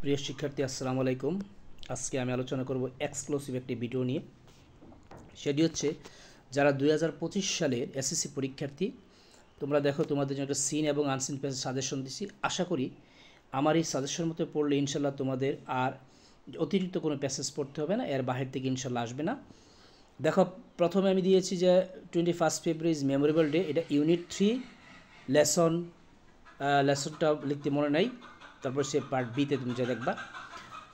প্রিয় শিক্ষার্থী আসসালামু আলাইকুম। আজকে আমি আলোচনা করব এক্সক্লুসিভ একটি ভিডিও নিয়ে। সেটি হচ্ছে যারা 2025 সালের এসএসসি পরীক্ষার্থী, তোমরা দেখো তোমাদের জন্য একটা সিন এবং আনসিন প্যাসেজ সাজেশন দিছি। আশা করি আমার এই সাজেশন মতো পড়লে ইনশাল্লাহ তোমাদের আর অতিরিক্ত কোনো প্যাসেজ পড়তে হবে না, এর বাহির থেকে ইনশাল্লাহ আসবে না। দেখো, প্রথমে আমি দিয়েছি যে 21 ফেব্রুয়ারি ইজ মেমোরেবল ডে। এটা ইউনিট 3 লেসনটা লিখতে মনে নাই, তারপর সে পার্ট বিতে তুমি যা দেখবা।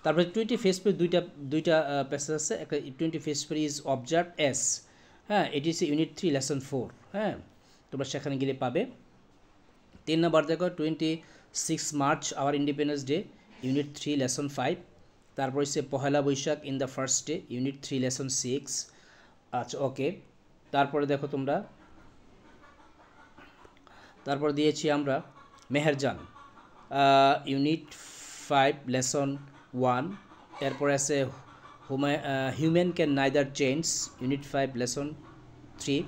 তারপরে 21 ফেব্রুয়ারি দুইটা প্যাসেজ আছে। একটা 21 ফেব্রুয়ারি ইজ অবজার্ভ এস, হ্যাঁ, এটি হচ্ছে ইউনিট 3 লেসন 4, হ্যাঁ, তোমরা সেখানে গেলে পাবে। 3 নাম্বার দেখো 26 March our independence day, unit 3 lesson 5। তারপর হচ্ছে Pohela Boishakh in the first day, unit 3 lesson 6। আচ্ছা, ওকে। তারপরে দেখো তোমরা, তারপর দিয়েছি আমরা মেহেরজান, ইউনিট 5 লেসন 1। এরপরে আছে human can neither change, unit 5 lesson 3।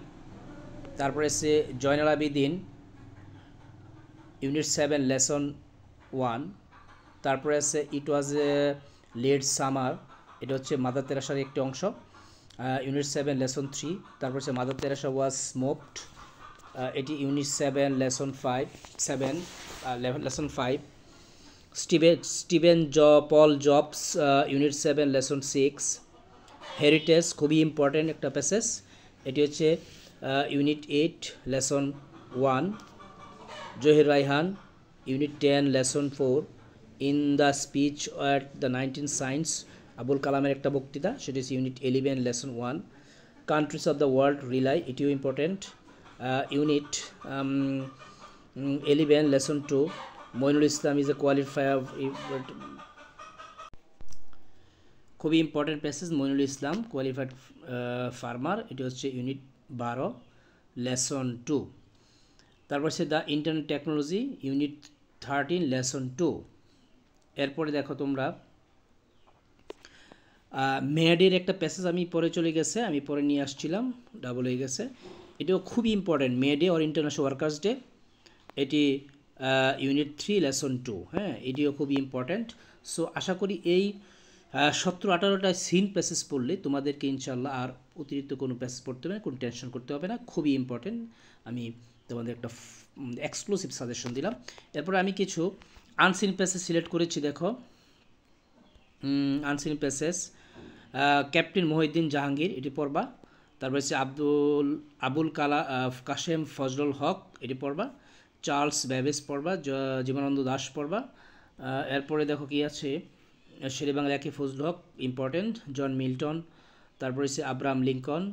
তারপরে আছে জয়নাল আবেদিন, ইউনিট 7 লেসন 1। তারপরে আছে ইট ওয়াজ এ লেট সামার, এটা হচ্ছে মাদার তেরেসার একটি অংশ, ইউনিট 7 লেসন 3। তারপর হচ্ছে মাদার তেরেসা ওয়াজ স্মোকড, এটি unit 7 lesson 5। Steven Paul Jobs, unit 7 lesson 6। Heritage খুবই ইম্পর্টেন্ট একটা প্যাসেজ, এটি হচ্ছে unit 8 lesson 1। Zahir Raihan, unit 10 lesson 4। In the speech at the 19 science, Abul কালামের একটা বক্তৃতা, সেটি হচ্ছে unit 11 lesson 1। Countries of the world rely, এটিও important, unit 11 lesson 2। Mainul Islam is a qualifier, খুবই important passage, Moinul Islam qualified farmer, এটি হচ্ছে ইউনিট 12 লেসন 2। তারপর হচ্ছে the internet technology, unit 13 lesson 2। এরপরে দেখো তোমরা মেয়াডের একটা প্যাসেজ আমি পরে চলে গেছে, আমি পরে নিয়ে আসছিলাম, ডাবল হয়ে গেছে। এটাও খুবই important, মেডে or international workers day, এটি ইউনিট 3 লেসন 2, হ্যাঁ, এটিও খুবই ইম্পর্ট্যান্ট। সো আশা করি এই 17-18টা সিন প্যাসেজ পড়লে তোমাদেরকে ইনশাল্লাহ আর অতিরিক্ত কোনো প্যাসেজ পড়তে হবে না, কোনো টেনশন করতে হবে না, খুবই ইম্পর্টেন্ট। আমি তোমাদের একটা এক্সক্লুসিভ সাজেশন দিলাম। এরপর আমি কিছু আনসিন প্যাসেজ সিলেক্ট করেছি। দেখো, unseen passage captain Mohiuddin Jahangir, এটি পড়বা। তারপর হচ্ছে আবুল কাশেম ফজলুল হক, এটি পড়বা। চার্লস ব্যাবেজ পড়বা, জীবনানন্দ দাস পড়বা। এরপরে দেখো কি আছে, শেরে বাংলা একে ফজলুল হক ইম্পর্টেন্ট, জন মিল্টন, তারপরে হচ্ছে আব্রাহাম লিঙ্কন,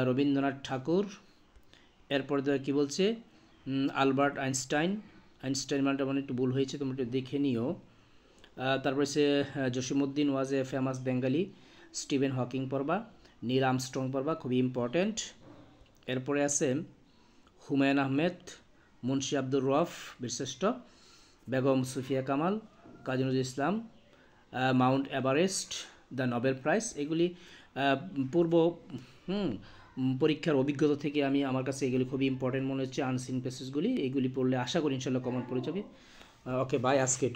রবীন্দ্রনাথ ঠাকুর। এরপরে কি বলছে, আলবার্ট আইনস্টাইন মানটা মানে একটু ভুল হয়েছে, তোমরা একটু দেখে নিও। তারপরে হচ্ছে Jasimuddin was a famous Bengali, Stephen Hawking পড়বা। নীল আর্মস্ট্রং পড়বা, খুবই ইম্পর্ট্যান্ট। এরপরে আছে হুমায়ুন আহমেদ, মুন্সি আব্দুর রফ বীরশ্রেষ্ঠ, Begum Sufia Kamal, Kazi Nazrul Islam, mount Everest, the Nobel prize. এগুলি পূর্ব পরীক্ষার অভিজ্ঞতা থেকে আমার কাছে এগুলি খুবই ইম্পর্টেন্ট মনে হচ্ছে, আনসিন প্যাসেজগুলি। এগুলি পড়লে আশা করি ইনশাল্লাহ কমন পড়ে যাবে। ওকে, বাই, আজকে